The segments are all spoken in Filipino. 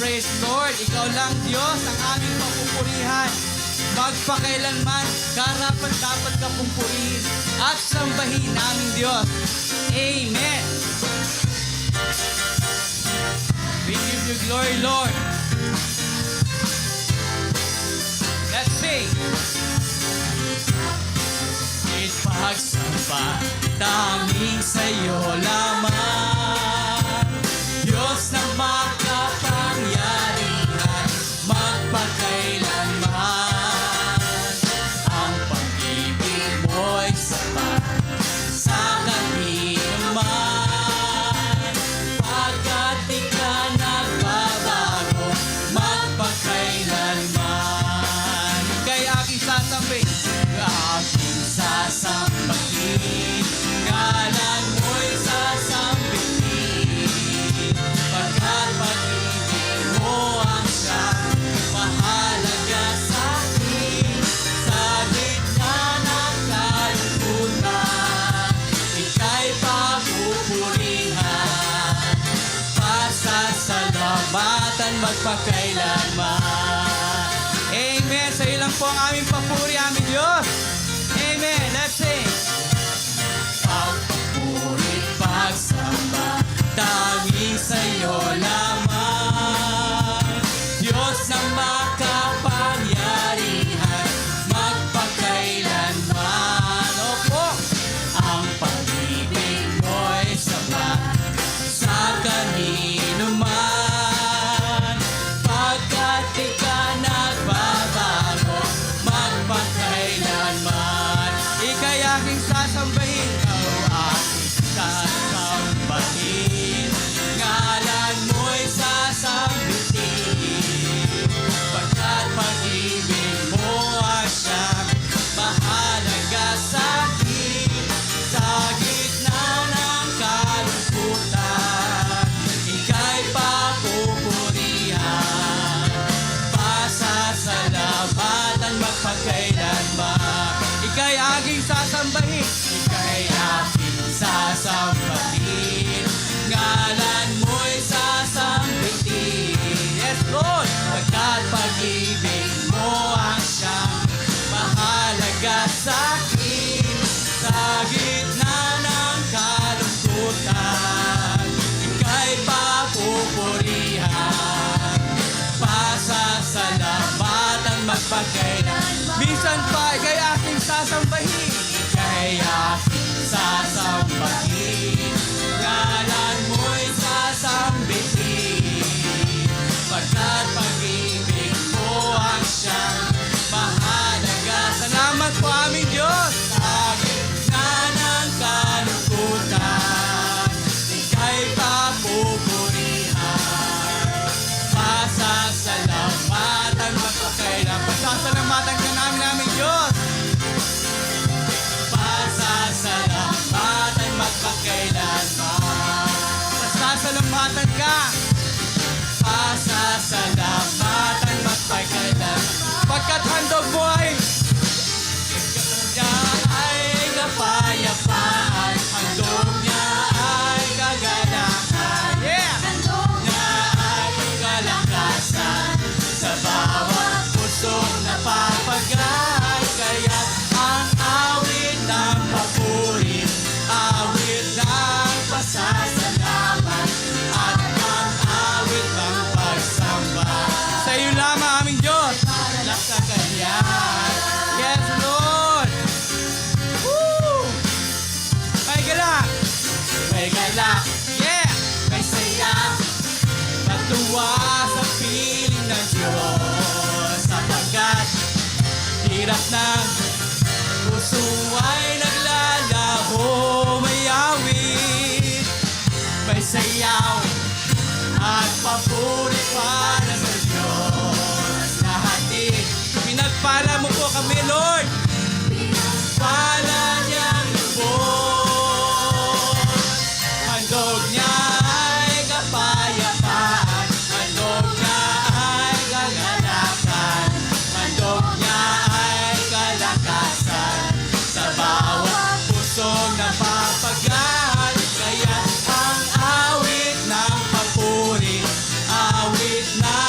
praise Lord. Ikaw lang, Diyos, ang aming papupurihan. Magpakailanman, karapat-dapat ka pong purihin at sambahin namin, Diyos. Amen. We give you glory, Lord. Let's sing. Ipagsamba, tanging sa'yo lamang, Diyos na makapangyarihan, magpakailanman. Ang pag-ibig mo'y sapat sa kanino man, pagkat di ka nagbabago, magpakailanman. Kay aking sasambahin, aking sasambahin, ngalan mo'y sasambihin, pagkat pag-ibig mo ang siyang mahalaga sa'kin. Sa gitna ng kalungkutan, ika'y papupurihan, pasasalamatan magpakailanman. Amen. Sa iyo lang po ang aming papuri, aming Diyos. Amen. Let's sing. Pagpapuri, pagsamba, tanging sa iyo lamang, Diyos na makapangyarihan, magpakailanman. Opo, ang pag-ibig mo'y sapat sa kanino man, pagkat di ka nagbabago, magpakailanman. Ika'y aking sasambahin, ikaw aking sasambahin, ngalan mo'y sasambitin, pagkat pag-ibig mo ang siyang mahalaga sa'kin. Sa gitna ng kalungkutan, ika'y papupurihan, pasasalamatan magpakailanman. Ika'y aking sasambahin, ika'y aking sasambahin, ngalan mo'y sasambitin. Yes, Lord, pagkat pag-ibig mo ang siyang mahalaga sa'kin. Sa gitna ng kalungkutan, ika'y papupurihan, pasasalamatan magpakailanman. Minsan pa, ika'y aking sasambahin, ika'y aking sasambahin, ngalan mo'y sasambitin, pagkat pag-ibig mo ang siyang mahalaga. Salamat po aming Diyos. Sa gitna ng kalungkutan, ika'y papupurihan, pasasalamatan magpakailanman. Pasasalamatan ka namin, aming Diyos. Pasasalamatan magpakailanman. Pasasalamatan ka. Pasasalamatan magpakailanman. Pagkat handog mo ay kapayapaan, handog niya ay kagalakan. Yeah! Handog niya ay kalakasan, sa bawat pusong napapagay. Kaya't ang awit ng papuri, awit ng pasasalamat, at ang awit ng pagsamba. Sa iyo lamang aming Diyos, para sa Kanya. Yes, Lord. Woo! May galak. May galak. Yeah! May saya. Matuwa sa piling ng Diyos, sapagkat hirap ng puso ay naglalaho. May awit, may sayaw, at papuri para sa Diyos. Lahat pinagpala mo po kami, Lord. Pinagpala niyang lubos. Handog niya ay kapayapaan, handog niya ay kagalakan, handog niya ay kalakasan, sa bawat pusong napapagal. Kaya ang awit ng papuri, awit na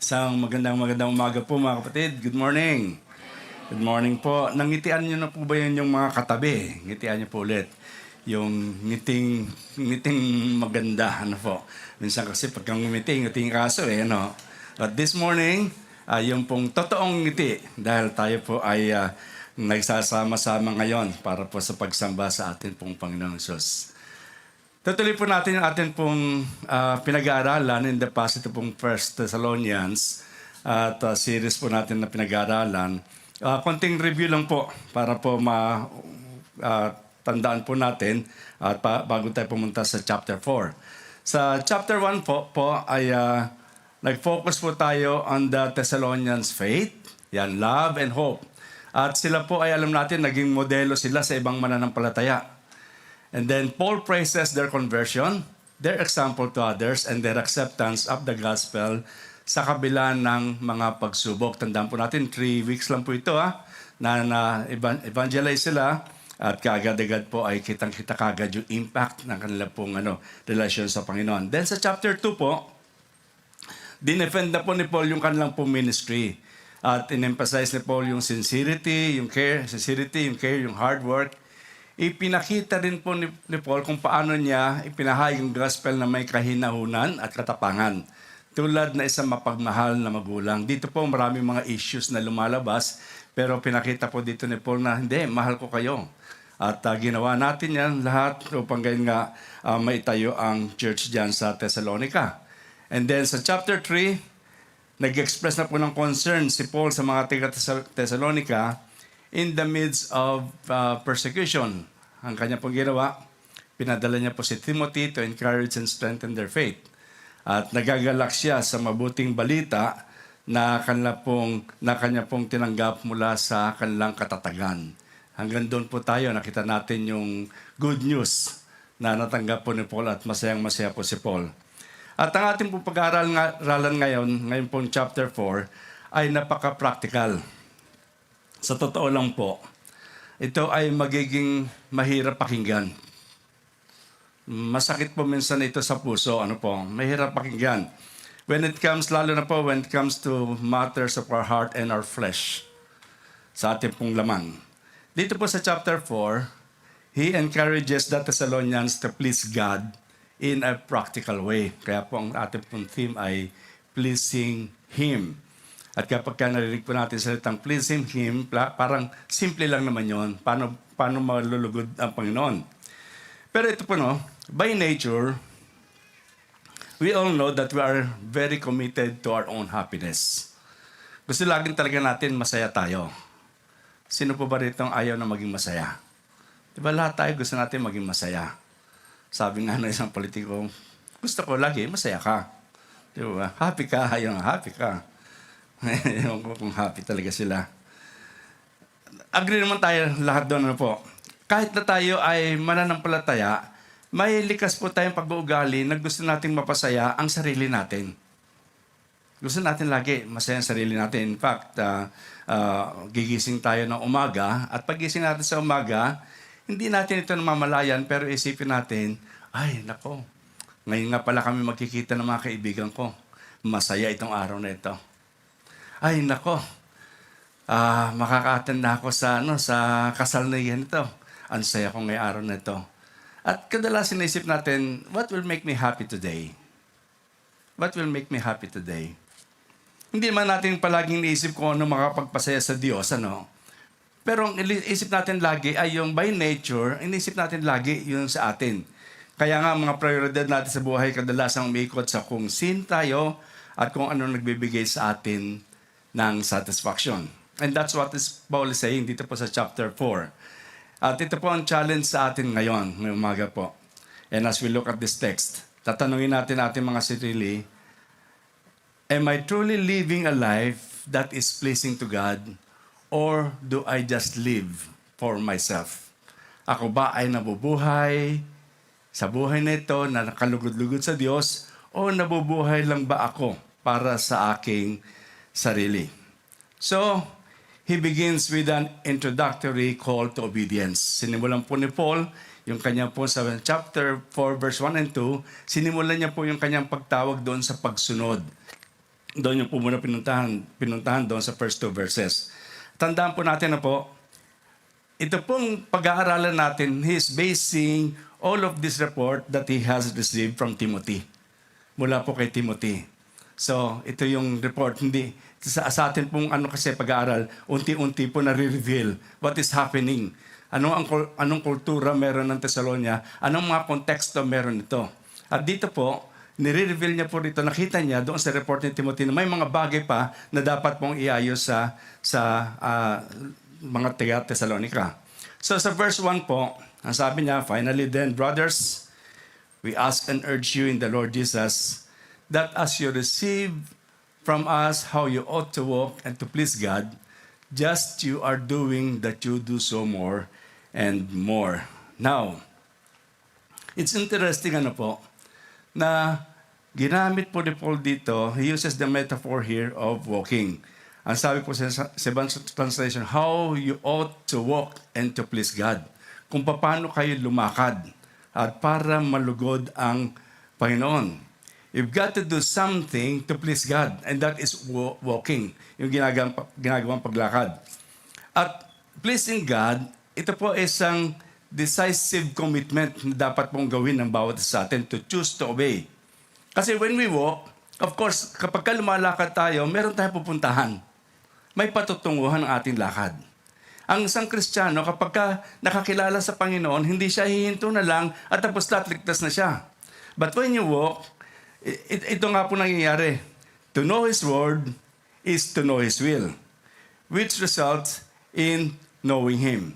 Isang magandang umaga po mga kapatid. Good morning. Good morning po. Nangitian niyo na po ba yun yung mga katabi? Ngitian niyo po ulit. Yung ngiting maganda, ano po. Minsan kasi pagka ngiting kaso ano. But this morning, yung pong totoong ngiti dahil tayo po ay nagsasama-sama ngayon para po sa pagsamba sa atin pong Panginoong Diyos. Tutuloy po natin yung atin pong pinag-aaralan in the past, ito pong 1 Thessalonians at series po natin na pinag-aaralan. Konting review lang po para po tandaan po natin at bago tayo pumunta sa chapter 4. Sa chapter 1 po ay nag-focus po tayo on the Thessalonians faith, yan, love and hope. At sila po ay alam natin, naging modelo sila sa ibang mananampalataya. And then Paul praises their conversion, their example to others, and their acceptance of the gospel sa kabila ng mga pagsubok. Tandaan po natin, 3 weeks lang po ito na evangelize sila at kaagad-agad po ay kitang-kita kagad yung impact ng kanila pong relasyon sa Panginoon. Then sa chapter 2 po, dinefend na po ni Paul yung kanilang pong ministry. At in-emphasize ni Paul yung sincerity, yung care, yung hard work. Ipinakita rin po ni Paul kung paano niya ipinahayag yung gospel na may kahinahunan at katapangan. Tulad na isang mapagmahal na magulang. Dito po maraming mga issues na lumalabas, pero pinakita po dito ni Paul na hindi, mahal ko kayo. At ginawa natin yan lahat upang ganyan nga maitayo ang church dyan sa Thessalonica. And then sa chapter 3, nag-express na po ng concern si Paul sa mga taga-Thessalonica in the midst of persecution. Ang kanya pong ginawa, pinadala niya po si Timothy to encourage and strengthen their faith. At nagagalak siya sa mabuting balita na kanya pong tinanggap mula sa kanilang katatagan. Hanggang doon po tayo, nakita natin yung good news na natanggap po ni Paul at masayang-masaya po si Paul. At ang ating pong pag-aaralan ngayon pong chapter 4, ay napaka-practical. Sa totoo lang po, ito ay magiging mahirap pakinggan. Masakit po minsan ito sa puso, mahirap pakinggan. Lalo na po when it comes to matters of our heart and our flesh, sa ating pong laman. Dito po sa chapter 4, he encourages the Thessalonians to please God in a practical way. Kaya po ang ating pong theme ay pleasing Him. At kapag narinig po natin salitang pleasing Him, parang simple lang naman yon. Paano malulugod ang Panginoon? Pero ito po by nature, we all know that we are very committed to our own happiness. Gusto laging talaga natin masaya tayo. Sino po ba rito ang ayaw na maging masaya? Diba lahat tayo gusto natin maging masaya? Sabi nga ng isang politiko, gusto ko lagi masaya ka. Diba? Happy ka, ayaw na happy ka. Ewan ko kung happy talaga sila. Agree naman tayo lahat doon po. Kahit na tayo ay mananampalataya, may likas po tayong pag-uugali na gusto nating mapasaya ang sarili natin. Gusto natin lagi masaya ang sarili natin. In fact, gigising tayo ng umaga at pagising natin sa umaga, hindi natin ito namamalayan pero isipin natin, ay nako, ngayon nga pala kami magkikita ng mga kaibigan ko. Masaya itong araw na ito. Ay, nako, makaka-attend na ako sa kasal na yan ito. Ang saya ko ngayong araw na ito. At kadalasan naisip natin, what will make me happy today? What will make me happy today? Hindi man natin palaging naisip kung ano makapagpasaya sa Diyos, Pero ang isip natin lagi ay yung by nature, inisip natin lagi yung sa atin. Kaya nga mga prioridad natin sa buhay kadalasan umiikot sa kung sin tayo at kung ano nagbibigay sa atin ng satisfaction. And that's what Paul is saying dito po sa chapter 4. At ito po ang challenge sa atin ngayong umaga po. And as we look at this text, tatanungin natin mga sarili, am I truly living a life that is pleasing to God or do I just live for myself? Ako ba ay nabubuhay sa buhay na ito na nakalugod-lugod sa Diyos o nabubuhay lang ba ako para sa aking sarili? So, he begins with an introductory call to obedience. Sinimulan po ni Paul yung kanya po sa chapter 4 verse 1 and 2, sinimulan niya po yung kanyang pagtawag doon sa pagsunod. Doon yung po muna pinuntahan doon sa first 2 verses. Tandaan po natin na po, ito pong pag-aaralan natin, he is basing all of this report that he has received from Timothy. Mula po kay Timothy. So, ito yung report. Hindi, sa atin pong kasi pag-aaral, unti-unti po nare-reveal what is happening. Anong kultura meron ng Thessalonia, anong mga konteksto meron ito. At dito po, nire-reveal niya po rito, nakita niya doon sa report ni Timothy na may mga bagay pa na dapat pong iayos sa mga taga-Thessalonica. So sa verse 1 po, ang sabi niya, finally then, brothers, we ask and urge you in the Lord Jesus that as you receive from us how you ought to walk and to please God, just you are doing that you do so more and more. Now, it's interesting na ginamit po ni Paul dito, he uses the metaphor here of walking. Ang sabi po sa ibang translation, how you ought to walk and to please God. Kung paano kayo lumakad at para malugod ang Panginoon. You've got to do something to please God, and that is walking, yung ginagawang paglakad. At pleasing God, ito po isang decisive commitment na dapat pong gawin ng bawat isa atin to choose to obey. Kasi when we walk, of course, kapag lumalakad tayo, meron tayong pupuntahan. May patutunguhan ang ating lakad. Ang isang Kristiyano, kapag nakakilala sa Panginoon, hindi siya hihinto na lang at tapos ligtas na siya. But when you walk, ito nga po nangyayari. To know His Word is to know His will, which results in knowing Him.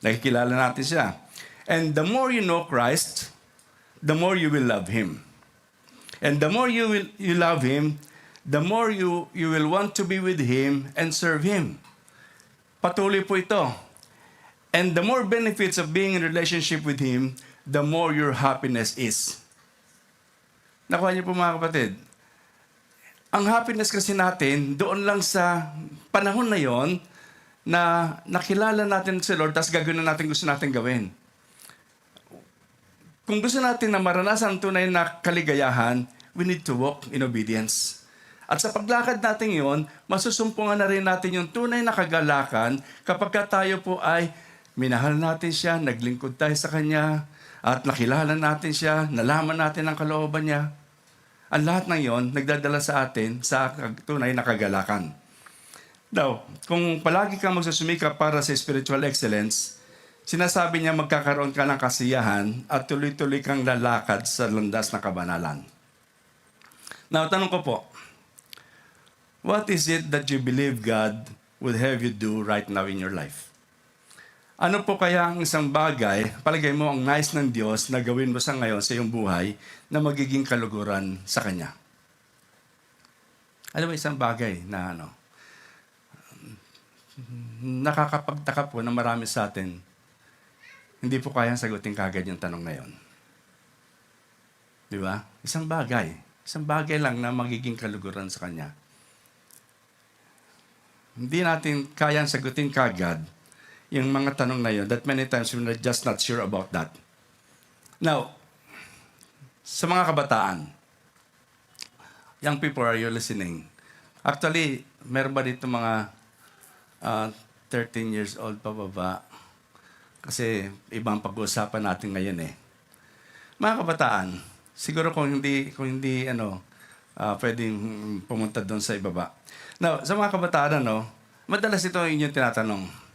Nakikilala natin siya. And the more you know Christ, the more you will love Him. And the more you love Him, the more you will want to be with Him and serve Him. Patuloy po ito. And the more benefits of being in relationship with Him, the more your happiness is. Nakuha niyo po mga kapatid. Ang happiness kasi natin, doon lang sa panahon na yon na nakilala natin si Lord, tapos gagawin na natin gusto natin gawin. Kung gusto natin na maranasan ang tunay na kaligayahan, we need to walk in obedience. At sa paglakad natin yon, masusumpungan na rin natin yung tunay na kagalakan kapag tayo po ay minahal natin siya, naglingkod tayo sa Kanya, at nakilala natin siya, nalaman natin ang kalooban niya. Ang lahat ng yon, nagdadala sa atin sa tunay na kagalakan. Now, kung palagi kang magsusumikap para sa spiritual excellence, sinasabi niya magkakaroon ka ng kasiyahan at tuloy-tuloy kang lalakad sa landas na kabanalan. Now, tanong ko po, what is it that you believe God would have you do right now in your life? Ano po kaya ang isang bagay, palagay mo ang nais ng Diyos na gawin mo sa ngayon sa iyong buhay na magiging kaluguran sa Kanya? Ano ba isang bagay na nakakapagtaka po na marami sa atin, hindi po kayang sagutin kagad yung tanong na yon. Di ba? Isang bagay lang na magiging kaluguran sa Kanya. Hindi natin kayang sagutin kagad yung mga tanong na yun, that many times we're just not sure about that. Now, sa mga kabataan, young people, are you listening? Actually, meron ba dito mga 13 years old pababa? Kasi ibang pag-uusapan natin ngayon eh. Mga kabataan, siguro kung hindi pwedeng pumunta doon sa ibaba. Now, sa mga kabataan, madalas ito yung tinatanong,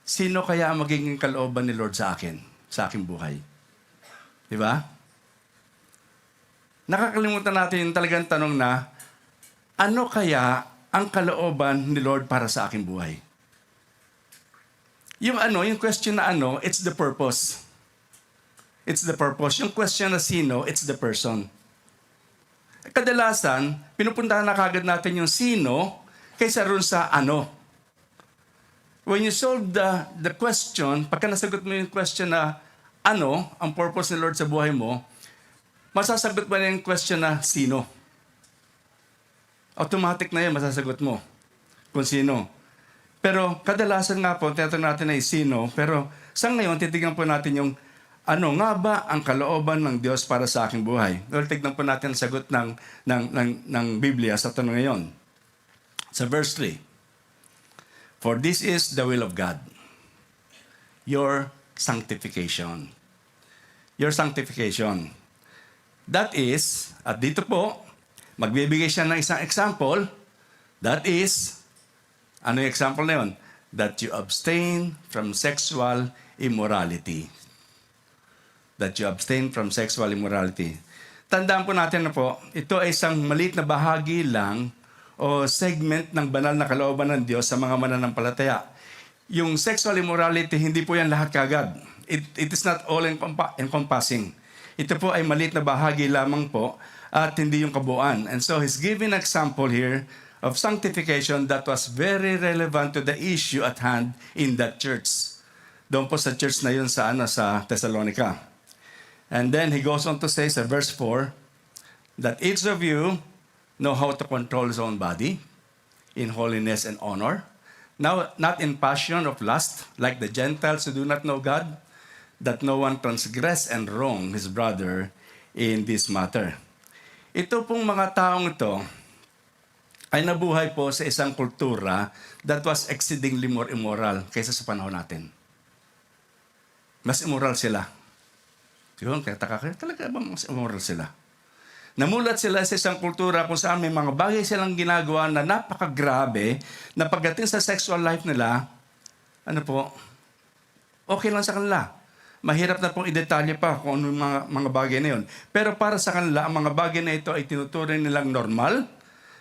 sino kaya ang magiging kalooban ni Lord sa akin, sa aking buhay? Di ba? Nakakalimutan natin yung talagang tanong na, ano kaya ang kalooban ni Lord para sa aking buhay? Yung question na it's the purpose. It's the purpose. Yung question na sino, it's the person. Kadalasan, pinupuntahan na kagad natin yung sino kaysa rin sa ano. When you solve the question, pagka nasagot mo yung question na ang purpose ni Lord sa buhay mo, masasagot mo na yung question na sino. Automatic na yun, masasagot mo kung sino. Pero kadalasan nga po, tinatanong natin ay sino, pero sa ngayon, titignan po natin yung ano nga ba ang kalooban ng Diyos para sa aking buhay? Well, tignan po natin ang sagot ng Biblia sa tanong ngayon. Sa verse 3, "For this is the will of God, your sanctification." Your sanctification. That is, at dito po, magbibigay siya ng isang example. That is, ano yung example na yun? That you abstain from sexual immorality. That you abstain from sexual immorality. Tandaan po natin na po, ito ay isang maliit na bahagi lang o segment ng banal na kalooban ng Diyos sa mga mananampalataya. Yung sexual immorality, hindi po yan lahat kagad. It is not all encompassing. Ito po ay maliit na bahagi lamang po at hindi yung kabuuan. And so he's giving an example here of sanctification that was very relevant to the issue at hand in that church. Doon po sa church na yun sa Thessalonica. And then he goes on to say sa verse 4, that each of you know how to control his own body in holiness and honor. Now, not in passion of lust, like the Gentiles who do not know God, that no one transgress and wrong his brother in this matter. Ito pong mga taong ito ay nabuhay po sa isang kultura that was exceedingly more immoral kaysa sa panahon natin. Mas immoral sila. Yun, kaya taka kayo, talaga ba mas immoral sila? Namulat sila sa isang kultura kung saan may mga bagay silang ginagawa na napakagrabe na pagdating sa sexual life nila, okay lang sa kanila. Mahirap na pong idetalye pa kung ano yung mga bagay na yun. Pero para sa kanila, ang mga bagay na ito ay tinuturing nilang normal,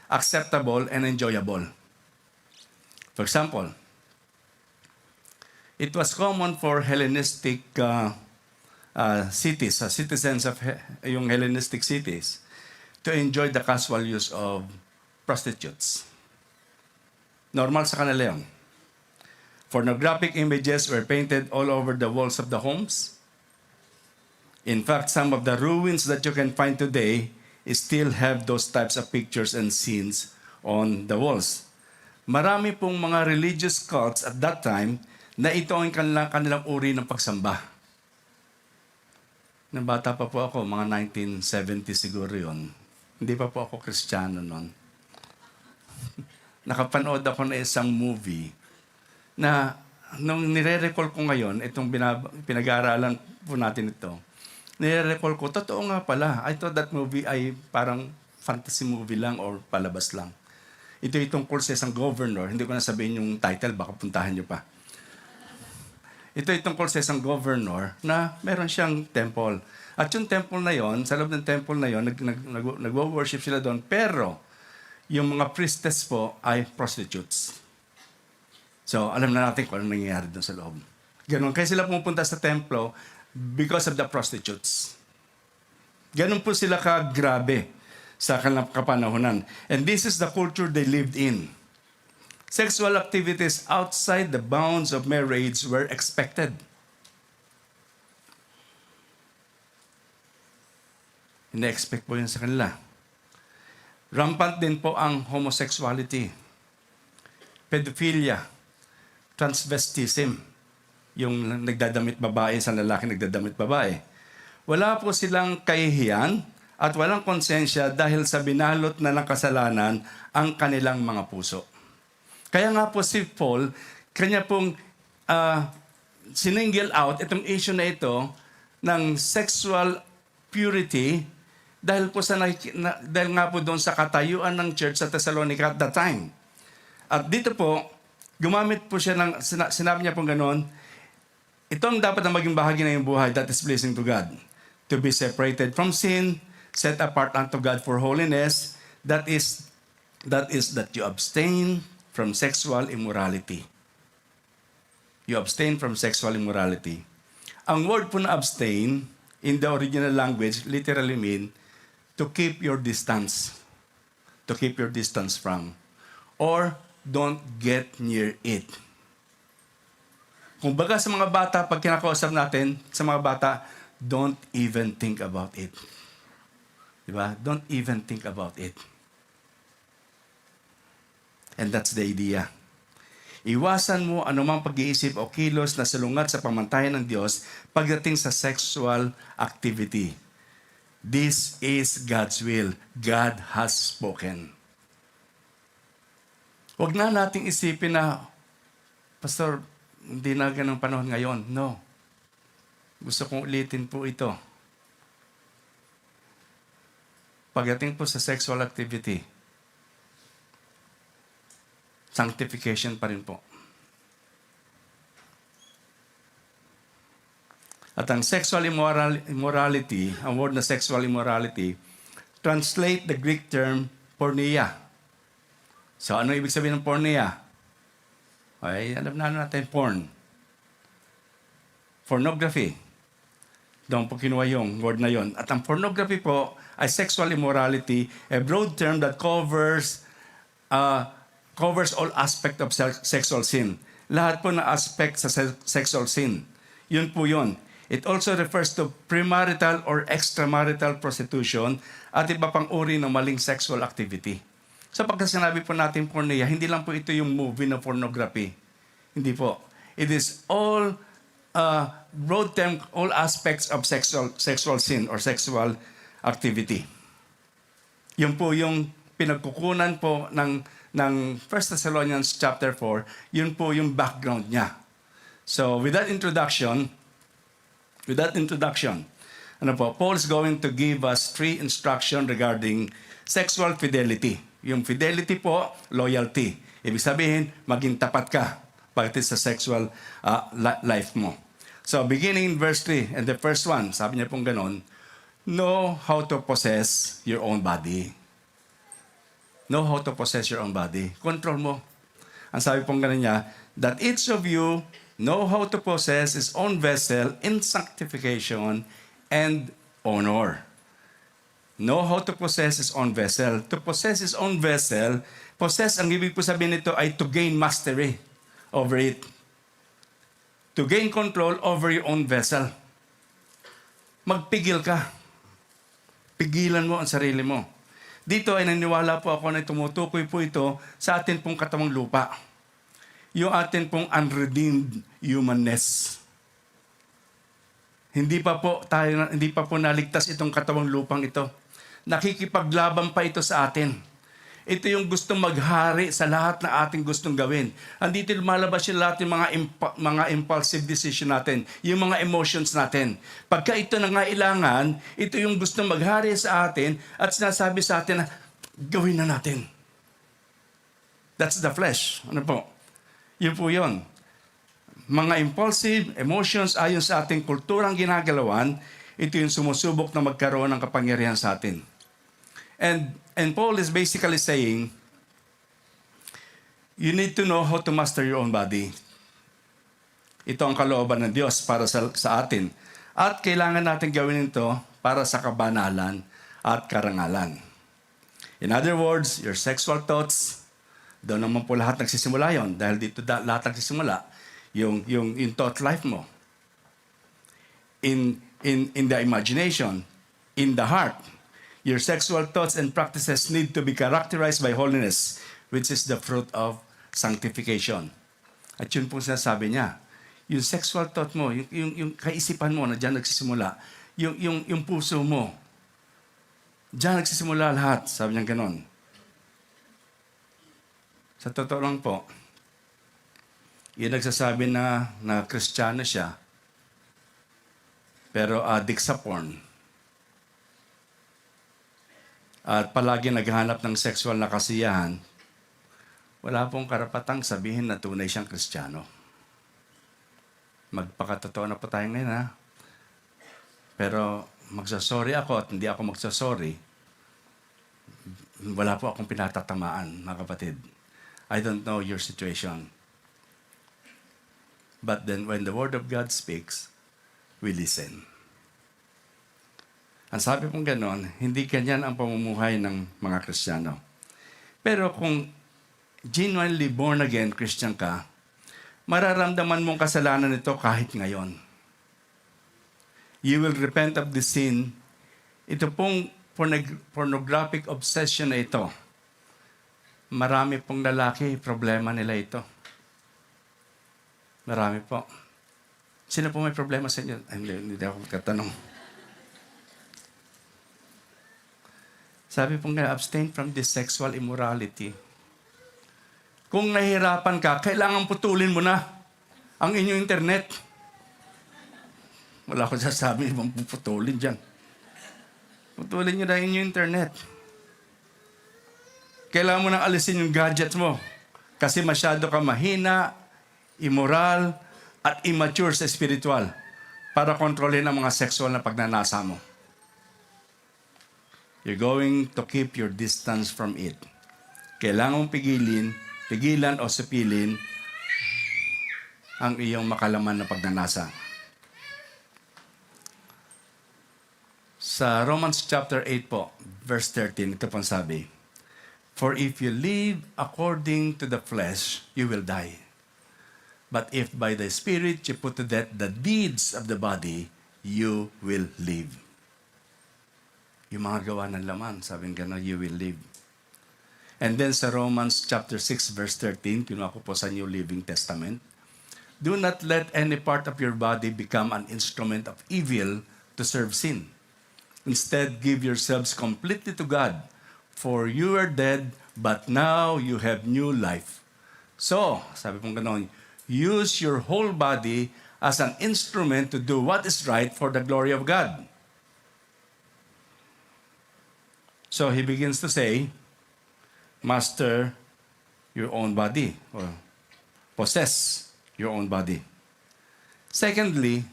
acceptable, and enjoyable. For example, it was common for Hellenistic cities, citizens of yung Hellenistic cities, to enjoy the casual use of prostitutes. Normal sa kanila yun. Pornographic images were painted all over the walls of the homes. In fact, some of the ruins that you can find today still have those types of pictures and scenes on the walls. Marami pong mga religious cults at that time na ito ang kanilang uri ng pagsamba. Nang bata pa po ako, mga 1970 siguro yun. Hindi pa po ako Kristiyano noon. Nakapanood ako na isang movie na nung nire-recall ko ngayon, itong pinag-aaralan po natin ito, nire-recall ko, totoo nga pala, I thought that movie ay parang fantasy movie lang or palabas lang. Ito tungkol sa isang governor, hindi ko na sabihin yung title, baka puntahan nyo pa. Ito tungkol sa isang governor na meron siyang temple. At yung temple na yon, sa loob ng temple na yon, nag-worship sila doon, pero yung mga priestess po ay prostitutes. So, alam na natin kung anong nangyayari doon sa loob. Ganon. Kaya sila pumupunta sa templo because of the prostitutes. Ganon po sila kagrabe sa kanilang kapanahunan. And this is the culture they lived in. Sexual activities outside the bounds of marriage were expected. Ina-expect po yun sa kanila. Rampant din po ang homosexuality, pedophilia, transvestism, yung nagdadamit babae sa lalaki nagdadamit babae. Wala po silang kahihiyan at walang konsensya dahil sa binalot na ng kasalanan ang kanilang mga puso. Kaya nga po si Paul, kanya pong sininggle out itong issue na ito ng sexual purity dahil nga po doon sa katayuan ng church sa Thessalonica at that time. At dito po, gumamit po siya sinabi niya pong gano'n, ito ang dapat na maging bahagi ng iyong buhay that is pleasing to God. To be separated from sin, set apart unto God for holiness, that is that you abstain from sexual immorality. You abstain from sexual immorality. Ang word po na abstain, in the original language, literally mean to keep your distance. To keep your distance from. Or don't get near it. Kung baga sa mga bata, pag kinakausap natin sa mga bata, don't even think about it. Diba? Don't even think about it. And that's the idea. Iwasan mo anumang pag-iisip o kilos na salungat sa pamantayan ng Diyos pagdating sa sexual activity. This is God's will. God has spoken. Huwag na nating isipin na, Pastor, hindi na ganang panahon ngayon. No. Gusto kong ulitin po ito. Pagdating po sa sexual activity, sanctification pa rin po. At ang sexual immorality, ang word na sexual immorality, translate the Greek term porneia. So, ano ibig sabihin ng porneia? Okay, alam na natin, porn. Pornography. Doon po kinuha yung word na yon. At ang pornography po ay sexual immorality, a broad term that covers all aspect of sexual sin. Lahat po na aspect sa sexual sin. Yun po yun. It also refers to premarital or extramarital prostitution at iba pang uri ng maling sexual activity. So pagka sinabi po natin porneia, hindi lang po ito yung movie na pornography. Hindi po. It is all broad term, all aspects of sexual sin or sexual activity. Yun po yung pinagkukunan po ng 1 Thessalonians chapter 4, yun po yung background niya. So with that introduction, Paul is going to give us 3 instructions regarding sexual fidelity. Yung fidelity po, loyalty. Ibig sabihin, maging tapat ka pagdating sa sexual life mo. So beginning in verse 3, and the first one, sabi niya pong ganon, know how to possess your own body. Know how to possess your own body. Control mo. Ang sabi pong ganon niya, that each of you know how to possess his own vessel in sanctification and honor. Know how to possess his own vessel. To possess his own vessel, possess, ang ibig po sabihin nito ay to gain mastery over it. To gain control over your own vessel. Magpigil ka. Pigilan mo ang sarili mo. Dito ay naniniwala po ako na tumutukoy po ito sa atin pong katawang lupa. Yung atin pong unredeemed humanness. Hindi pa po naligtas itong katawang lupang ito. Nakikipaglaban pa ito sa atin. Ito yung gustong maghari sa lahat na ating gustong gawin. Andito lumalabas yung lahat yung mga impulsive decision natin, yung mga emotions natin. Pagka ito nangailangan, ito yung gustong maghari sa atin at sinasabi sa atin na gawin na natin. That's the flesh. Ano po? Yun po yun. Mga impulsive emotions ayon sa ating kulturang ginagalawan, ito yung sumusubok na magkaroon ng kapangyarihan sa atin. And Paul is basically saying, you need to know how to master your own body. Ito ang kalooban ng Diyos para sa atin. At kailangan natin gawin ito para sa kabanalan at karangalan. In other words, your sexual thoughts, doon naman po lahat nagsisimula yon. Dahil dito lahat nagsisimula, yung thought life mo. In the imagination, in the heart, your sexual thoughts and practices need to be characterized by holiness, which is the fruit of sanctification. At yun po sinasabi niya. Yung sexual thought mo, yung kaisipan mo na dyan nagsisimula, yung puso mo, dyan nagsisimula lahat, sabi niya ganon. Sa totoo lang po, yung nagsasabi na Kristiyano siya, pero addict sa porn, at palagi naghahanap ng sexual na kasiyahan, wala pong karapatang sabihin na tunay siyang Kristiyano. Magpakatotoo na po tayo ngayon, ha? Pero magsasorry ako at hindi ako magsasorry, wala po akong pinatatamaan, mga kapatid. I don't know your situation. But then when the Word of God speaks, we listen. Ang sabi pong ganon, hindi ganyan ang pamumuhay ng mga Kristiyano. Pero kung genuinely born again Christian ka, mararamdaman mong kasalanan nito kahit ngayon. You will repent of the sin. Ito pong pornographic obsession na ito. Marami pong lalaki, problema nila ito. Marami po. Sino po may problema sa inyo? Ay, hindi ako magkatanong. Sabi po nga, abstain from this sexual immorality. Kung nahihirapan ka, kailangan putulin mo na ang inyong internet. Wala ko sasabi, ibang puputulin dyan. Putulin nyo na inyong internet. Kailangan mo nang alisin yung gadget mo. Kasi masyado ka mahina, immoral, at immature sa spiritual para kontrolin ang mga sexual na pagnanasa mo. You're going to keep your distance from it. Kailangan mong pigilan o supilin ang iyong makalaman na pagnanasa. Sa Romans chapter 8 po, verse 13, ito pong sabi, "For if you live according to the flesh, you will die. But if by the Spirit you put to death the deeds of the body, you will live." Yung mga gawa ng laman, sabi nga, you will live. And then sa Romans chapter 6, verse 13, kinuha ko po sa New Living Testament, "Do not let any part of your body become an instrument of evil to serve sin. Instead, give yourselves completely to God, for you are dead, but now you have new life." So, sabi pong gano'n, use your whole body as an instrument to do what is right for the glory of God. So he begins to say, master your own body, or possess your own body. Secondly,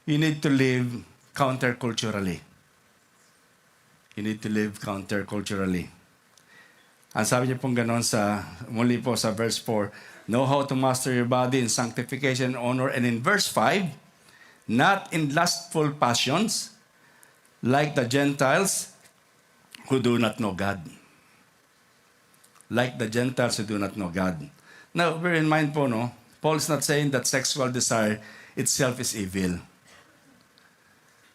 you need to live counterculturally. You need to live counterculturally. Ang sabi niya pong gano'n muli po sa verse 4, "Know how to master your body in sanctification and honor." And in verse 5, "Not in lustful passions, like the Gentiles who do not know God." Like the Gentiles who do not know God. Now, bear in mind po, no? Paul is not saying that sexual desire itself is evil.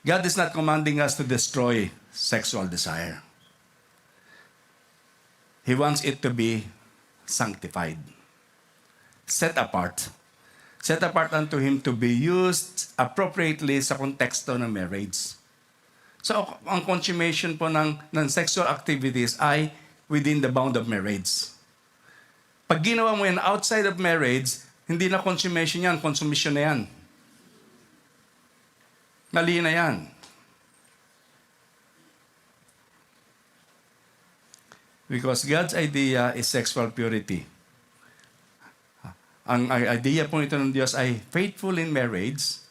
God is not commanding us to destroy sexual desire. He wants it to be sanctified. Set apart. Set apart unto Him to be used appropriately sa konteksto ng marriage. So, ang consummation po ng sexual activities ay within the bound of marriage. Pag ginawa mo yan outside of marriage, hindi na consummation yan, consummation na yan. Mali na yan. Because God's idea is sexual purity. Ang idea po ito ng Diyos ay faithful in marriage,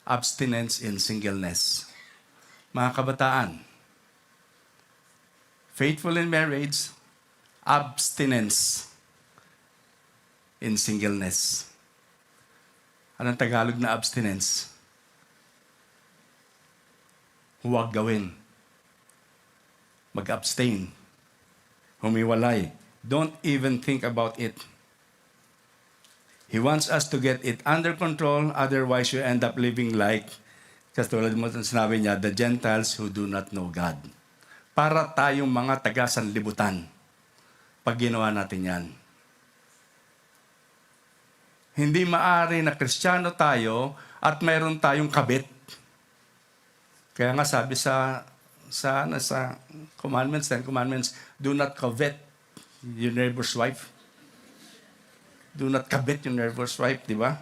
abstinence in singleness. Mga kabataan, faithful in marriage, abstinence in singleness. Anong Tagalog na abstinence? Huwag gawin. Mag-abstain. Humiwalay. Don't even think about it. He wants us to get it under control, otherwise you end up living like, kasi tulad mo sinabi niya, the Gentiles who do not know God. Para tayong mga taga-sanlibutan pag ginawa natin yan. Hindi maari na Kristiyano tayo at mayroon tayong kabit. Kaya nga sabi sa commandments, 10 commandments, do not covet your neighbor's wife. Do not covet your neighbor's wife, di ba?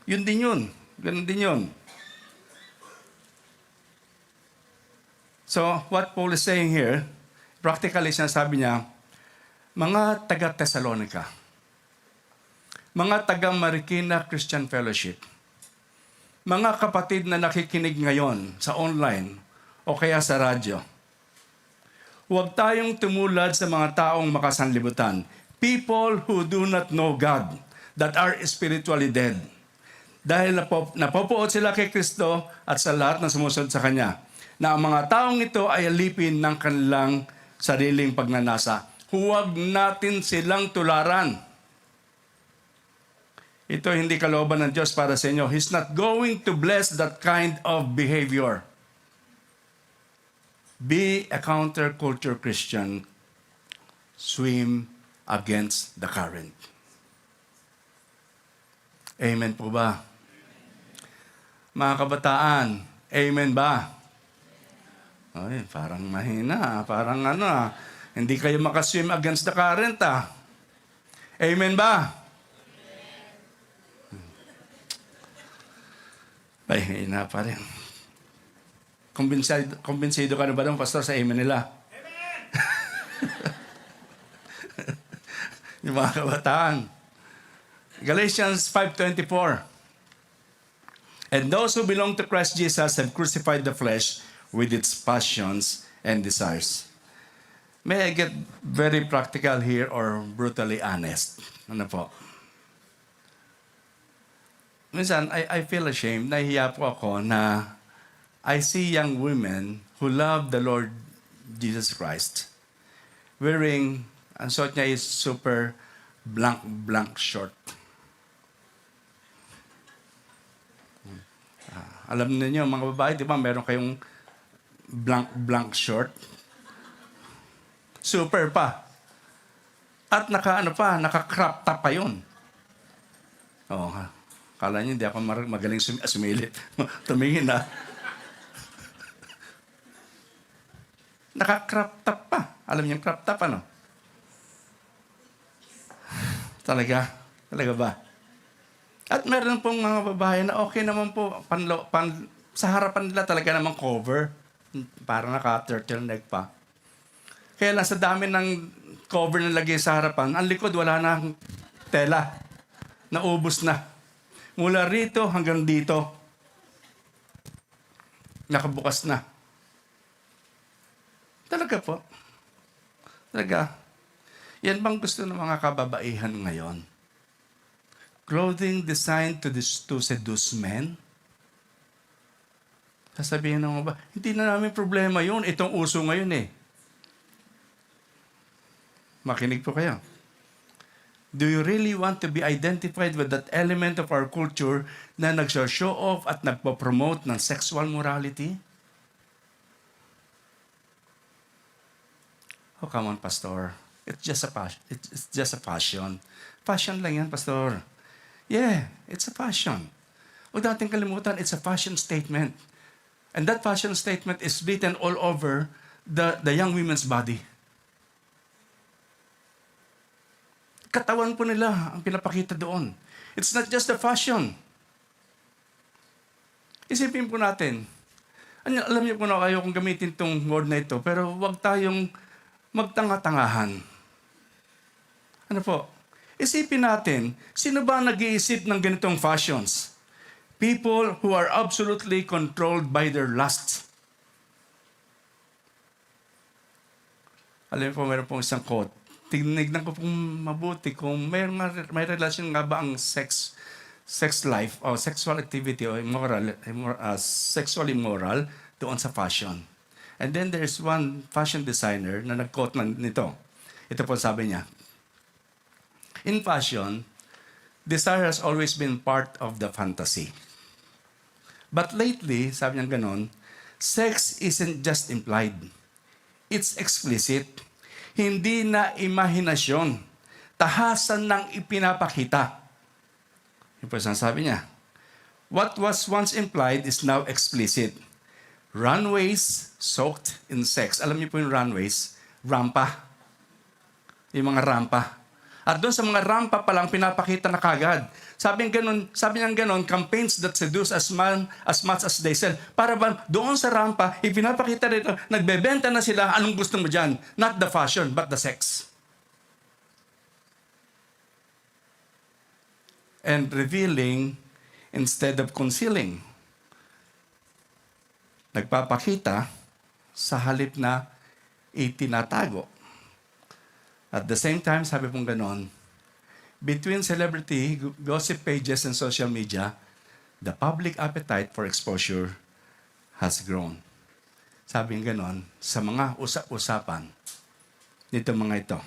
Yun din yun. Ganun din yun. So, what Paul is saying here, practically sinasabi niya, mga taga-Thessalonica, mga taga-Marikina Christian Fellowship, mga kapatid na nakikinig ngayon sa online o kaya sa radyo, huwag tayong tumulad sa mga taong makasanlibutan. People who do not know God, that are spiritually dead. Dahil napopuot sila kay Kristo at sa lahat na sumusunod sa Kanya, na ang mga taong ito ay alipin ng kanilang sariling pagnanasa. Huwag natin silang tularan. Ito hindi kalooban ng Diyos para sa inyo. He's not going to bless that kind of behavior. Be a counterculture Christian. Swim against the current. Amen po ba? Mga kabataan, amen ba? Ay, parang mahina. Parang hindi kayo makaswim against the current Amen ba? Ay, hina pa rin. Kumbinsido ka na ba ng pastor sa amen nila? Amen! Yung mga kabataan. Galatians 5:24. And those who belong to Christ Jesus have crucified the flesh with its passions and desires. May I get very practical here or brutally honest? Ano po? Minsan, I feel ashamed. Nahihiya po ako na I see young women who love the Lord Jesus Christ wearing, ang suot niya is super blank short. Alam niyo mga babae, di ba, meron kayong blank short. Super pa. At naka-crop top pa yun. Oo ha. Kala niyo, hindi ako magaling sumilit. Tumingin Naka-crop top pa. Alam niyo yung crop top, ano? Talaga ba? At meron pong mga babae na okay naman po, sa harapan nila talaga namang cover. Parang naka-turtleneck pa. Kaya lang sa dami ng cover na lagay sa harapan, ang likod wala na tela. Naubos na. Mula rito hanggang dito. Nakabukas na. Talaga po. Talaga. Yan bang gusto ng mga kababaihan ngayon? Clothing designed to seduce men? Sasabihin ng ba, hindi na namin problema yun. Itong uso ngayon Makinig po kayo. Do you really want to be identified with that element of our culture na nag-show off at nagpo-promote ng sexual morality? Oh, come on, Pastor. It's just a passion. It's just a fashion. Fashion lang yan, Pastor. Yeah, it's a fashion. Huwag natin kalimutan, it's a fashion statement. And that fashion statement is written all over the young women's body. Katawan po nila ang pinapakita doon. It's not just a fashion. Isipin po natin, alam niyo po na kayo kung gamitin itong word na ito, pero huwag tayong magtanga-tangahan. Ano po? Isipin natin, sino ba nag-iisip ng ganitong fashions? People who are absolutely controlled by their lust. Alam mo po, meron pong isang quote. Tinignan ko pong mabuti kung may relasyon nga ba ang sex life o sexual activity o sexual immoral doon sa fashion. And then there's one fashion designer na nag-quote nito. Ito po sabi niya, in fashion, desire has always been part of the fantasy. But lately, sabi niya ganon, sex isn't just implied. It's explicit. Hindi na imahinasyon. Tahasan ng ipinapakita. Yung po sabi niya, what was once implied is now explicit. Runways soaked in sex. Alam niyo po yung runways? Rampa. Yung mga rampa. At doon sa mga rampa pa lang pinapakita na kagad. Sabi niya ganon, campaigns that seduce as much as they sell. Para ba doon sa rampa, ipinapakita rito, nagbebenta na sila, anong gusto mo dyan? Not the fashion, but the sex. And revealing instead of concealing. Nagpapakita sa halip na itinatago. At the same time, sabi pong ganon, between celebrity, gossip pages, and social media, the public appetite for exposure has grown. Sabi ng ganon, sa mga usap-usapan, nito mga ito,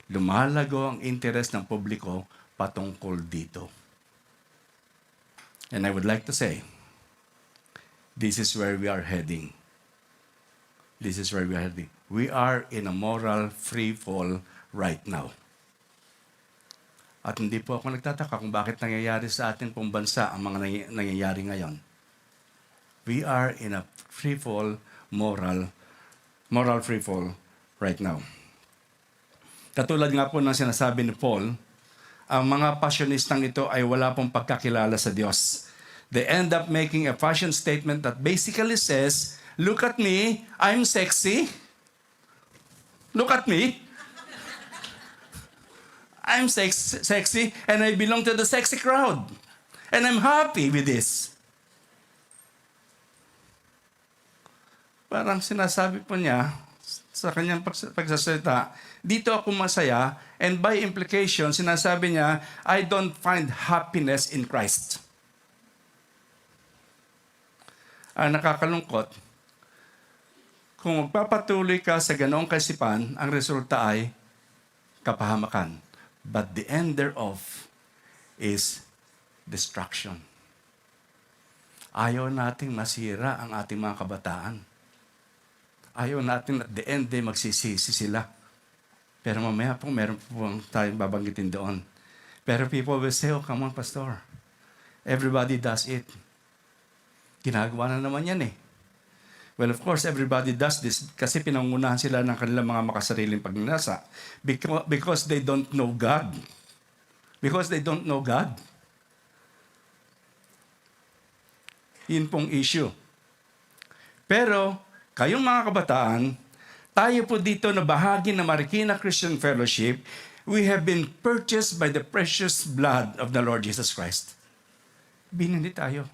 lumalago ang interest ng publiko patungkol dito. And I would like to say, this is where we are heading. This is where we are heading. We are in a moral free fall right now. At hindi po ako nagtataka kung bakit nangyayari sa atin pong bansa ang mga nangyayari ngayon. We are in a freefall, moral freefall right now. Katulad nga po ng sinasabi ni Paul, ang mga passionistang ito ay wala pong pagkakilala sa Diyos. They end up making a fashion statement that basically says, look at me, I'm sexy. Look at me. I'm sexy and I belong to the sexy crowd. And I'm happy with this. Parang sinasabi po niya sa kanyang pagsasalita, dito ako masaya, and by implication, sinasabi niya, I don't find happiness in Christ. Ang nakakalungkot, kung magpapatuloy ka sa ganoong kaisipan, ang resulta ay kapahamakan. But the end thereof is destruction. Ayaw nating masira ang ating mga kabataan. Ayaw natin at the end day magsisisi sila. Pero mamaya po, meron po tayong babanggitin doon. Pero people will say, oh, come on, Pastor. Everybody does it. Ginagawa na naman yan eh. Well, of course, everybody does this kasi pinangunahan sila ng kanilang mga makasariling pagnanasa because they don't know God. Because they don't know God. Yun pong issue. Pero, kayong mga kabataan, tayo po dito na bahagi ng Marikina Christian Fellowship, we have been purchased by the precious blood of the Lord Jesus Christ. Binili tayo.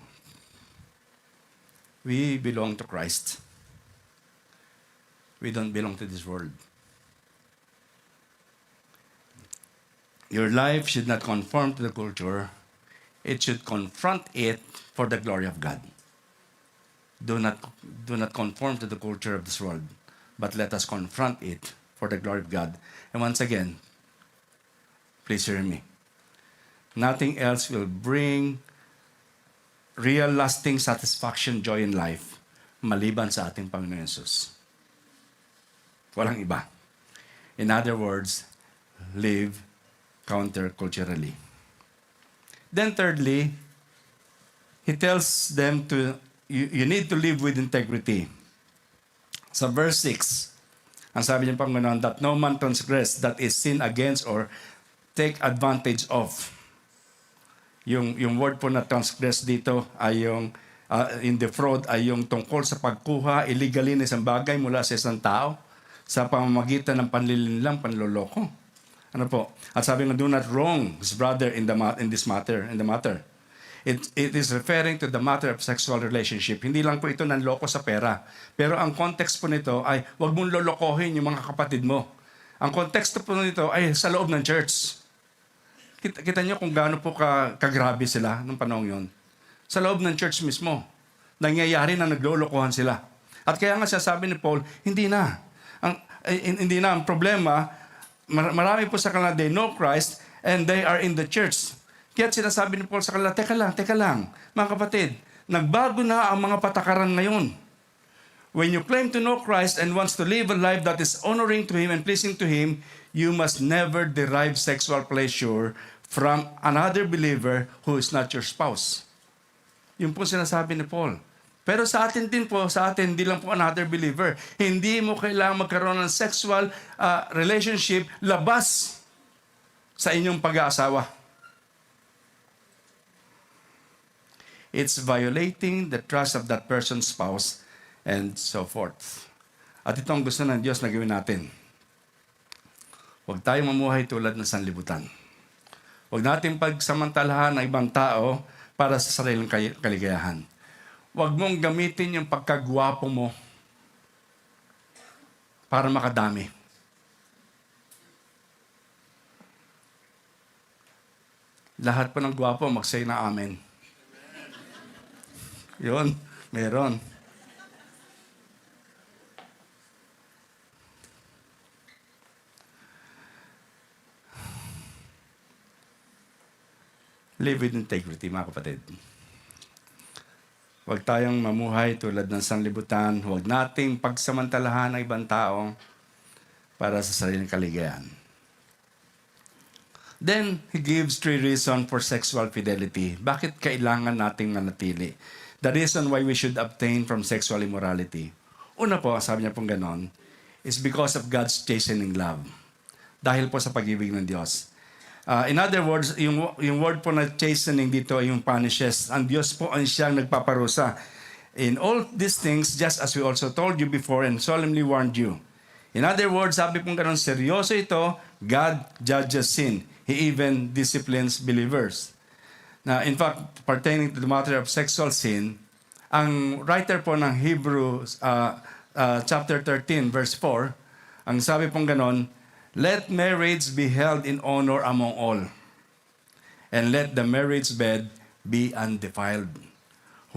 We belong to Christ. We don't belong to this world. Your life should not conform to the culture. It should confront it for the glory of God. Do not conform to the culture of this world, but let us confront it for the glory of God. And once again, please hear me. Nothing else will bring real lasting satisfaction, joy in life, maliban sa ating Panginoon Jesus. Walang iba. In other words, live counterculturally. Then thirdly, he tells them you need to live with integrity. Sa verse 6, ang sabi niya Panginoon, that no man transgress, that is sin against or take advantage of. Yung word po na transgress dito ay yung in the fraud ay yung tungkol sa pagkuha illegally ng isang bagay mula sa isang tao sa pamamagitan ng panlilinlang, panloloko. Ano po? At sabi nga, do not wrong his brother in the matter. It is referring to the matter of sexual relationship. Hindi lang po ito nanloko sa pera. Pero ang context po nito ay huwag mong lolokohin yung mga kapatid mo. Ang konteksto po nito ay sa loob ng church. Kita niyo kung gaano po kagrabe sila nung panahon yon. Sa loob ng church mismo, nangyayari na naglolokohan sila. At kaya nga sasabi ni Paul, hindi na. Ang problema, marami po sa kanila, they know Christ and they are in the church. Kaya sinasabi ni Paul sa kanila, teka lang, mga kapatid, nagbago na ang mga patakaran ngayon. When you claim to know Christ and wants to live a life that is honoring to Him and pleasing to Him, you must never derive sexual pleasure from another believer who is not your spouse. Yun po sinasabi ni Paul. Pero sa atin din po, hindi lang po another believer. Hindi mo kailangan magkaroon ng sexual relationship labas sa inyong pag-aasawa. It's violating the trust of that person's spouse and so forth. At ito ang gusto ng Diyos na gawin natin. Huwag tayong mamuhay tulad ng sanlibutan. Huwag natin pagsamantalahan ng ibang tao para sa sariling kaligayahan. Huwag mong gamitin yung pagkagwapo mo para makadami. Lahat po ng gwapo, mag-say na amen. Yun, meron. Live with integrity, mga kapatid. Huwag tayong mamuhay tulad ng sanlibutan. Huwag nating pagsamantalahan ng ibang tao para sa sariling kaligayahan. Then, he gives 3 reasons for sexual fidelity. Bakit kailangan nating manatili? The reason why we should abstain from sexual immorality. Una po, sabi niya pong ganon, is because of God's chastening love. Dahil po sa pag-ibig ng Diyos. In other words, yung word po na chastening dito ay yung punishes. Ang Diyos po ang siyang nagpaparusa. In all these things, just as we also told you before and solemnly warned you. In other words, sabi pong ganun, seryoso ito, God judges sin. He even disciplines believers. Now, in fact, pertaining to the matter of sexual sin, ang writer po ng Hebrews chapter 13, verse 4, ang sabi pong ganon, let marriage be held in honor among all, and let the marriage bed be undefiled.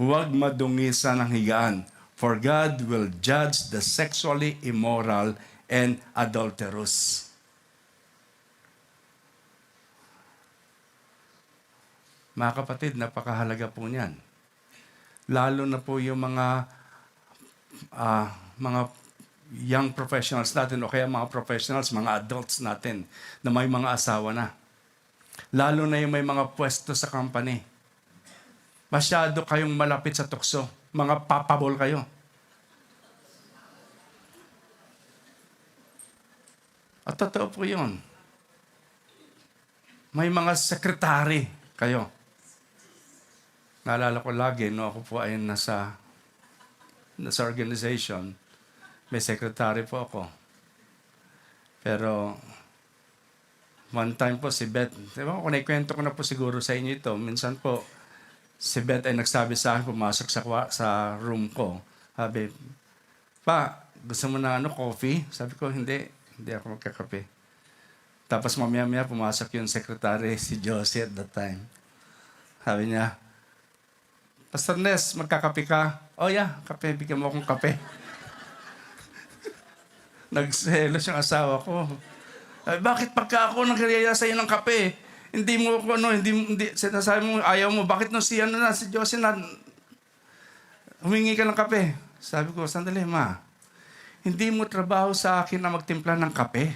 Huwag madungisan ang higaan, for God will judge the sexually immoral and adulterous. Mga kapatid, napakahalaga po niyan. Lalo na po yung mga young professionals natin o kaya mga professionals, mga adults natin na may mga asawa na. Lalo na yung may mga pwesto sa company. Masyado kayong malapit sa tukso. Mga papabol kayo. At totoo po yun. May mga sekretary kayo. Naalala ko lagi, no, ako po ay nasa organization, may secretary po ako. Pero, one time po si Beth, di ba, kung naikwento ko na po siguro sa inyo ito, minsan po, si Beth ay nagsabi sa akin, pumasok sa room ko. Sabi, pa, gusto mo na coffee? Sabi ko, hindi ako magkakape. Tapos mamaya-maya pumasok yung secretary, si Josie at that time. Sabi niya, Pastor Nes, magkakape ka? Oh yeah, kape. Bigyan mo akong kape. Nagselos yung asawa ko. Ay, bakit pagka ako nagkariya sa'yo ng kape? Hindi mo ako, hindi, sinasabi mo, ayaw mo, bakit si Josie na, humingi ka ng kape? Sabi ko, sandali ma, hindi mo trabaho sa akin na magtimpla ng kape.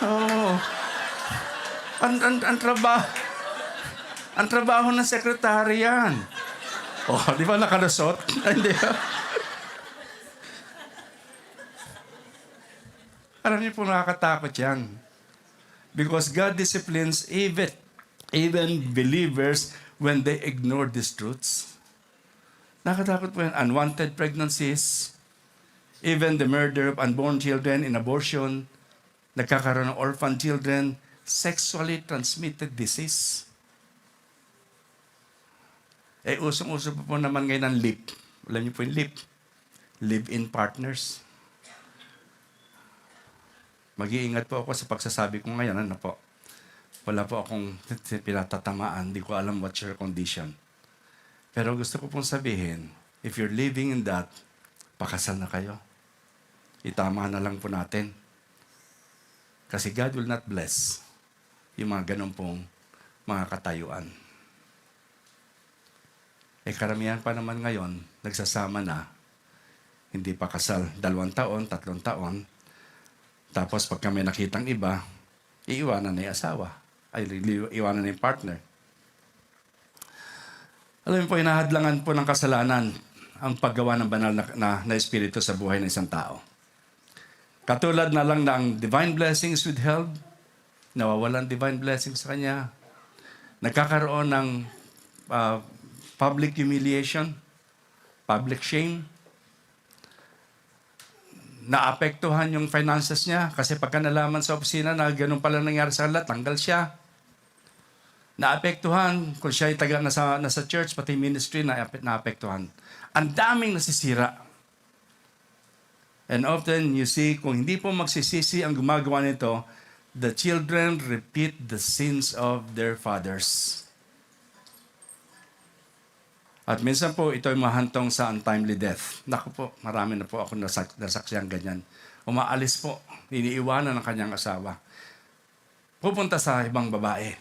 Oh. Ang trabaho ng sekretary yan. Oh, di ba nakalusot? Hindi. Alam niyo po, nakakatakot yan. Because God disciplines even believers when they ignore these truths. Nakakatakot po yan. Unwanted pregnancies, even the murder of unborn children in abortion, nagkakaroon ng orphan children, sexually transmitted disease. Usong-uso po naman ngayon ang LIP. Alam niyo po yung LIP? Live-in partners. Mag-iingat po ako sa pagsasabi ko ngayon. Ano po? Wala po akong pinatatamaan. Hindi ko alam what's your condition. Pero gusto ko pong sabihin, if you're living in that, pakasal na kayo. Itama na lang po natin. Kasi God will not bless yung mga ganun pong mga katayuan. Karamihan pa naman ngayon, nagsasama na, hindi pa kasal, 2 taon, 3 taon. Tapos pagka may nakitang iba, iiwanan na yung asawa. Iiwanan na yung partner. Alam mo po, inahadlangan po ng kasalanan ang paggawa ng banal na espiritu sa buhay ng isang tao. Katulad na lang na ang divine blessings withheld, nawawalan divine blessings sa kanya, nagkakaroon ng public humiliation, public shame, naapektuhan yung finances niya kasi pagka nalaman sa opisina na ganun pala nangyari sa kanila, tanggal siya. Naapektuhan kung siya ay taga nasa church, pati ministry, naapektuhan. Ang daming nasisira. And often you see, kung hindi po magsisisi ang gumagawa nito, the children repeat the sins of their fathers. At minsan po, ito ay mahantong sa untimely death. Naku po, marami na po ako nasaksiyang ganyan. Umaalis po, iniiwanan ng kanyang asawa. Pupunta sa ibang babae.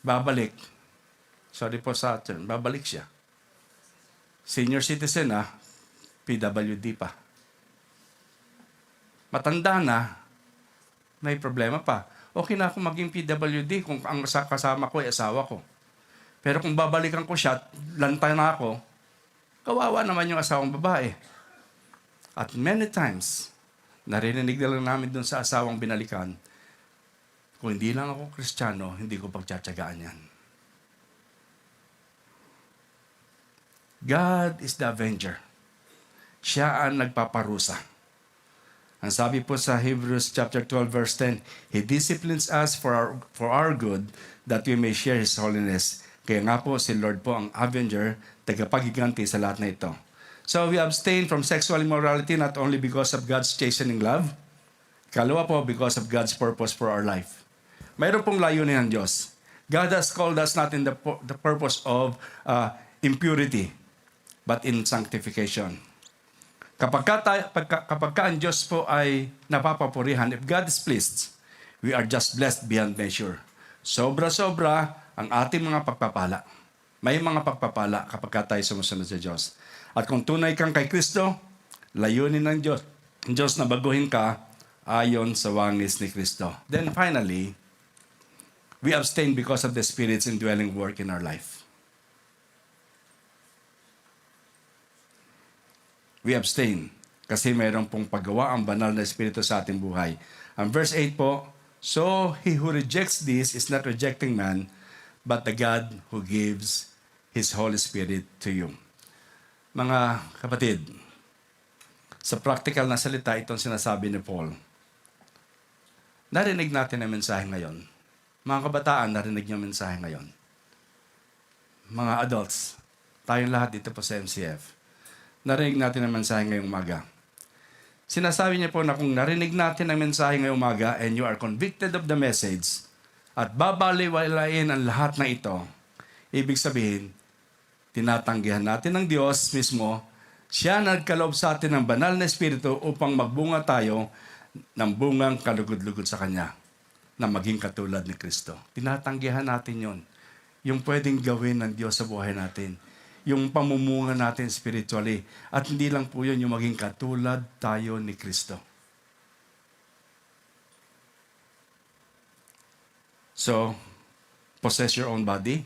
Babalik. Sorry po sa atin, babalik siya. Senior citizen PWD pa. Matanda na, may problema pa. Okay na ako maging PWD kung ang kasama ko ay asawa ko. Pero kung babalikan ko siya at lantay na ako, kawawa naman yung asawang babae. At many times, narinig na lang namin doon sa asawang binalikan, kung hindi lang ako Kristiyano, hindi ko pagtsatsagaan yan. God is the avenger. Siya ang nagpaparusa. Ang sabi po sa Hebrews chapter 12 verse 10, He disciplines us for our good, that we may share His holiness. Kaya nga po si Lord po ang avenger, tagapaghiganti sa lahat na ito. So we abstain from sexual immorality not only because of God's chastening love, kalawa po because of God's purpose for our life. Mayroon pong layunin ng Diyos. God has called us not in the purpose of impurity, but in sanctification. Kapag ang Diyos po ay napapapurihan, if God is pleased, we are just blessed beyond measure. Sobra-sobra ang ating mga pagpapala. May mga pagpapala kapag tayo sumusunod sa Diyos. At kung tunay kang kay Kristo, layunin ng Diyos na baguhin ka ayon sa wangis ni Kristo. Then finally, we abstain because of the Spirit's indwelling work in our life. We abstain kasi mayroon pong paggawa ang banal na Espiritu sa ating buhay. Ang verse 8 po, So he who rejects this is not rejecting man, but the God who gives His Holy Spirit to you. Mga kapatid, sa practical na salita, itong sinasabi ni Paul. Narinig natin ang mensahe ngayon. Mga kabataan, narinig niyo ang mensahe ngayon. Mga adults, tayong lahat dito po sa MCF. Narinig natin ang mensahe ngayong umaga. Sinasabi niya po na kung narinig natin ang mensahe ngayong umaga and you are convicted of the message at babaliwalain ang lahat na ito, ibig sabihin, tinatanggihan natin ng Diyos mismo, siya nagkaloob sa atin ng banal na Espiritu upang magbunga tayo ng bungang kalugod-lugod sa Kanya na maging katulad ni Kristo. Tinatanggihan natin yon. Yung pwedeng gawin ng Diyos sa buhay natin. Yung pamumunga natin spiritually. At hindi lang po yun yung maging katulad tayo ni Kristo. So, possess your own body.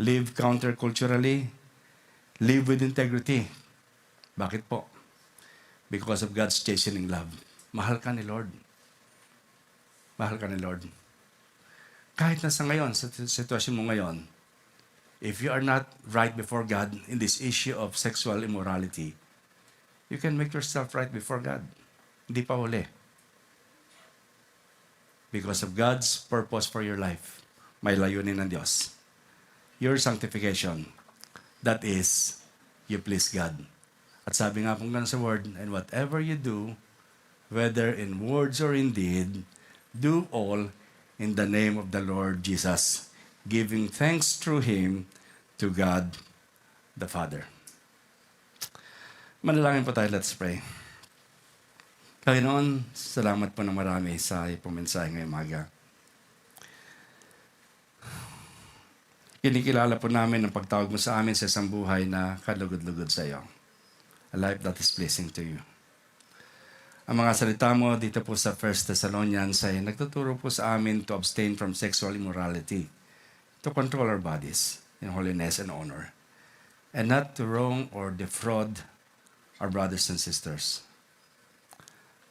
Live counterculturally. Live with integrity. Bakit po? Because of God's chastening love. Mahal ka ni Lord. Mahal ka ni Lord. Kahit nasa ngayon, sa sitwasyon mo ngayon, if you are not right before God in this issue of sexual immorality, you can make yourself right before God. Hindi pa huli. Because of God's purpose for your life, may layunin ng Diyos. Your sanctification, that is, you please God. At sabi nga pong ganun sa word, and whatever you do, whether in words or in deed, do all in the name of the Lord Jesus, giving thanks through Him to God the Father. Manalangin po tayo, let's pray. Panginoon, salamat po ng marami sa iyong mensahe ngayong umaga. Kinikilala po namin ang pagtawag mo sa amin sa isang buhay na kalugod-lugod sa iyo. A life that is pleasing to you. Ang mga salita mo dito po sa 1 Thessalonians ay nagtuturo po sa amin to abstain from sexual immorality, to control our bodies in holiness and honor, and not to wrong or defraud our brothers and sisters.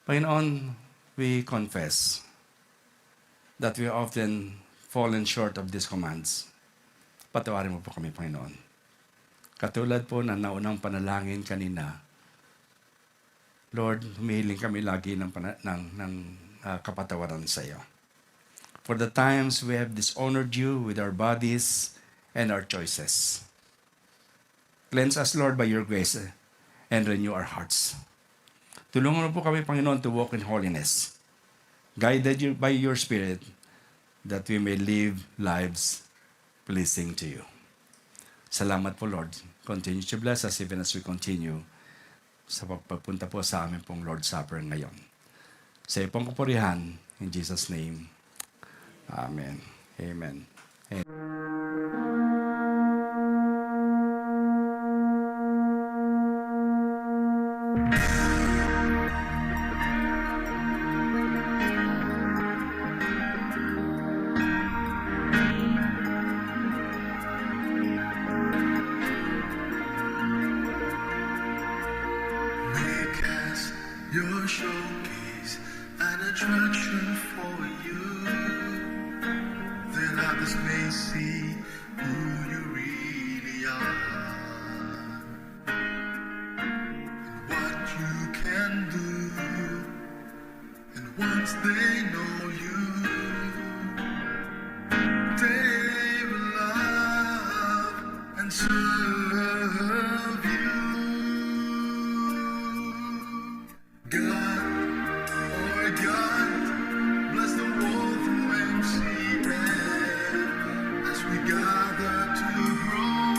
Panginoon, we confess that we often fallen short of these commands. Patawarin mo po kami, Panginoon. Katulad po ng naunang panalangin kanina, Lord, humihiling kami lagi ng kapatawaran sa iyo. For the times we have dishonored you with our bodies and our choices. Cleanse us, Lord, by your grace and renew our hearts. Tulungan mo po kami, Panginoon, to walk in holiness, guided by your Spirit, that we may live lives pleasing to you. Salamat po, Lord. Continue to bless us even as we continue sa pagpunta po sa amin pong Lord's Supper ngayon. Sa iyong kapurihan, in Jesus' name, Amen. Amen. Amen. attraction for you, then others may see who you really are, and what you can do. And once they know you, they will love and serve you. God, oh God, bless the world through MCM as we gather to grow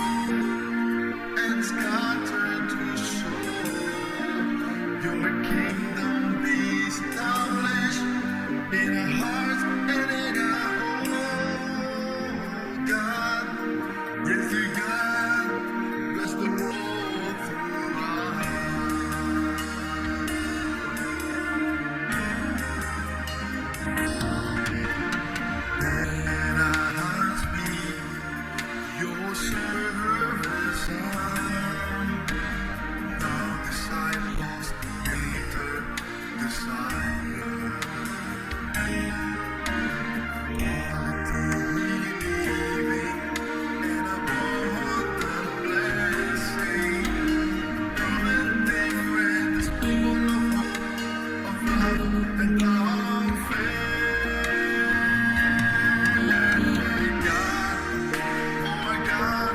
and scatter to soar. Your kingdom be established in our hearts and in our home. God, yes, dear God, bless the world through us. Let our hearts be your service arm. Now disciples later desire. Quality living and abundant blessing. Commenting when the spoon of love and of faith. God, oh God,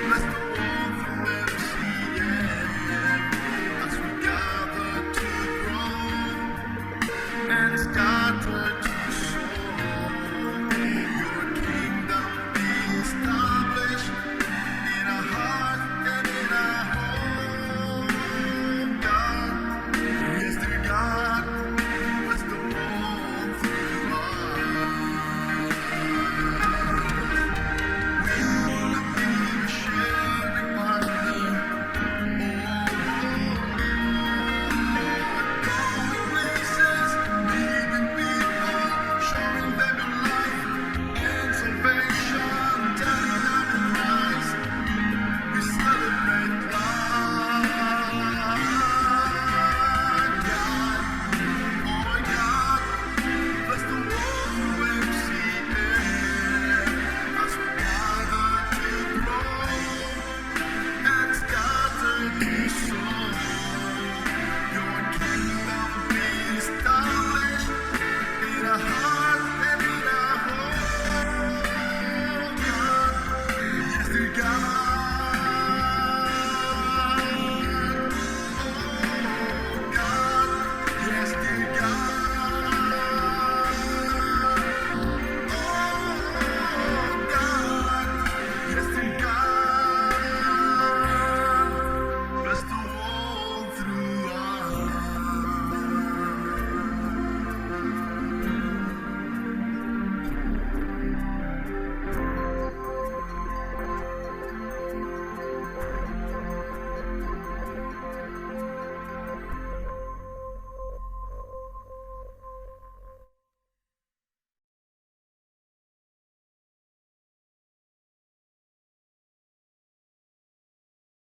bless the world through MCM as we gather to grow and scatter to